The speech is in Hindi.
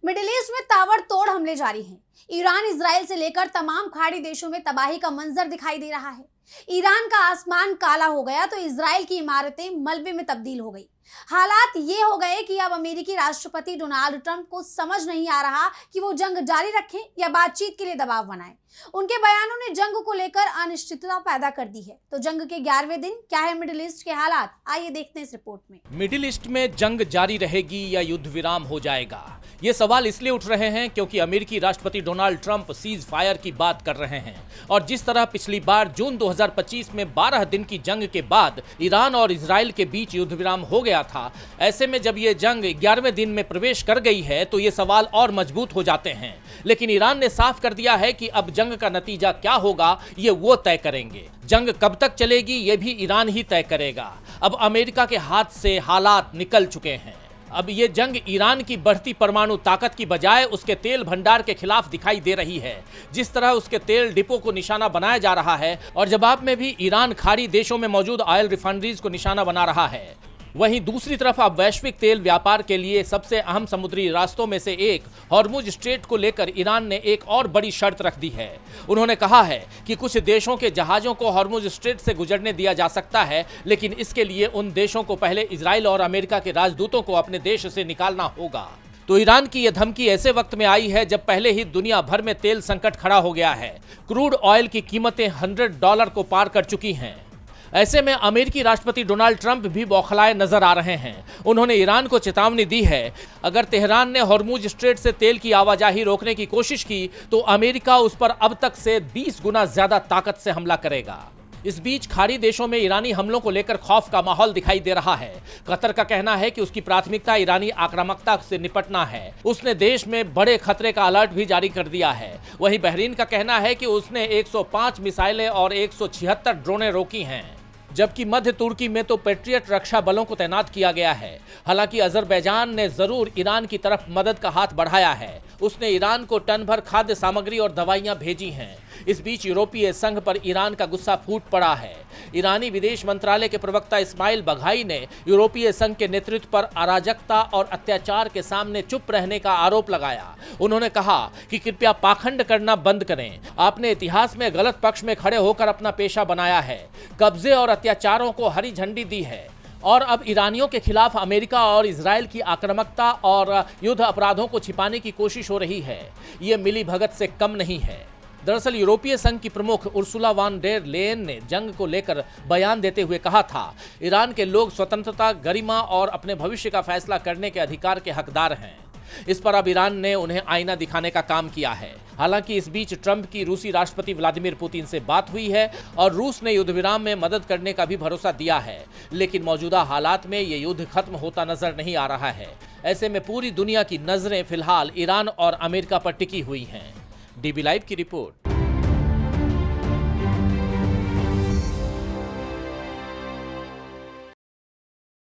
मिडिल ईस्ट में ताबड़तोड़ हमले जारी हैं। ईरान, इजराइल से लेकर तमाम खाड़ी देशों में तबाही का मंजर दिखाई दे रहा है। ईरान का आसमान काला हो गया तो इजराइल की इमारतें मलबे में तब्दील हो गई। हालात ये हो गए कि अब अमेरिकी राष्ट्रपति डोनाल्ड ट्रंप को समझ नहीं आ रहा कि वो जंग जारी रखें या बातचीत के लिए दबाव बनाएं। उनके बयानों ने जंग को लेकर अनिश्चितता पैदा कर दी है। तो जंग के 11वें दिन क्या है मिडिल ईस्ट के हालात, आइए देखते हैं इस रिपोर्ट में। मिडिल ईस्ट में जंग जारी रहेगी या युद्ध विराम हो जाएगा? ये सवाल इसलिए उठ रहे हैं क्योंकि अमेरिकी राष्ट्रपति डोनाल्ड ट्रंप सीज फायर की बात कर रहे हैं और जिस तरह पिछली बार जून 2025 में 12 दिन की जंग के बाद ईरान और इजराइल के बीच युद्ध विराम हो गया था, ऐसे में जब ये जंग 11वें दिन में प्रवेश कर गई है तो ये सवाल और मजबूत हो जाते हैं। लेकिन ईरान ने साफ कर दिया है कि अब जंग का नतीजा क्या होगा ये वो तय करेंगे। जंग कब तक चलेगी ये भी ईरान ही तय करेगा। अब अमेरिका के हाथ से हालात निकल चुके हैं। अब ये जंग ईरान की बढ़ती परमाणु ताकत की बजाय उसके तेल भंडार के खिलाफ दिखाई दे रही है। जिस तरह उसके तेल डिपो को निशाना बनाया जा रहा है और जवाब में भी ईरान खाड़ी देशों में मौजूद ऑयल रिफाइनरीज को निशाना बना रहा है, वहीं दूसरी तरफ अब वैश्विक तेल व्यापार के लिए सबसे अहम समुद्री रास्तों में से एक हॉर्मुज स्ट्रेट को लेकर ईरान ने एक और बड़ी शर्त रख दी है। उन्होंने कहा है कि कुछ देशों के जहाजों को हॉर्मुज स्ट्रेट से गुजरने दिया जा सकता है, लेकिन इसके लिए उन देशों को पहले इजराइल और अमेरिका के राजदूतों को अपने देश से निकालना होगा। तो ईरान की यह धमकी ऐसे वक्त में आई है जब पहले ही दुनिया भर में तेल संकट खड़ा हो गया है। क्रूड ऑयल की कीमतें $100 को पार कर चुकी हैं। ऐसे में अमेरिकी राष्ट्रपति डोनाल्ड ट्रंप भी बौखलाए नजर आ रहे हैं। उन्होंने ईरान को चेतावनी दी है, अगर तेहरान ने हॉर्मुज स्ट्रेट से तेल की आवाजाही रोकने की कोशिश की तो अमेरिका उस पर अब तक से 20 गुना ज्यादा ताकत से हमला करेगा। इस बीच खाड़ी देशों में ईरानी हमलों को लेकर खौफ का माहौल दिखाई दे रहा है। कतर का कहना है कि उसकी प्राथमिकता ईरानी आक्रामकता से निपटना है। उसने देश में बड़े खतरे का अलर्ट भी जारी कर दिया है। वहीं बहरीन का कहना है कि उसने 105 मिसाइलें और 176 ड्रोनें रोकी हैं, जबकि मध्य तुर्की में तो पेट्रियट रक्षा बलों को तैनात किया गया है। हालांकि अजरबैजान ने जरूर ईरान की तरफ मदद का हाथ बढ़ाया है। उसने ईरान को टन भर खाद्य सामग्री और दवाइयां भेजी हैं। इस बीच यूरोपीय संघ पर ईरान का गुस्सा फूट पड़ा है। ईरानी विदेश मंत्रालय के प्रवक्ता इस्माइल बघाई ने यूरोपीय संघ के नेतृत्व पर अराजकता और अत्याचार के सामने चुप रहने का आरोप लगाया। उन्होंने कहा कि कृपया पाखंड करना बंद करें। आपने इतिहास में गलत पक्ष में खड़े होकर अपना पेशा बनाया है, कब्जे और अत्याचारों को हरी झंडी दी है और अब ईरानियों के खिलाफ अमेरिका और इजराइल की आक्रामकता और युद्ध अपराधों को छिपाने की कोशिश हो रही है। ये मिली भगत से कम नहीं है। दरअसल यूरोपीय संघ की प्रमुख उर्सुला वान डेर लेयन ने जंग को लेकर बयान देते हुए कहा था, ईरान के लोग स्वतंत्रता, गरिमा और अपने भविष्य का फैसला करने के अधिकार के हकदार हैं। इस पर अब ईरान ने उन्हें आईना दिखाने का काम किया है। हालांकि इस बीच ट्रंप की रूसी राष्ट्रपति व्लादिमीर पुतिन से बात हुई है और रूस ने युद्ध विराम में मदद करने का भी भरोसा दिया है, लेकिन मौजूदा हालात में ये युद्ध खत्म होता नजर नहीं आ रहा है। ऐसे में पूरी दुनिया की नजरें फिलहाल ईरान और अमेरिका पर टिकी हुई हैं। डीबी लाइव की रिपोर्ट।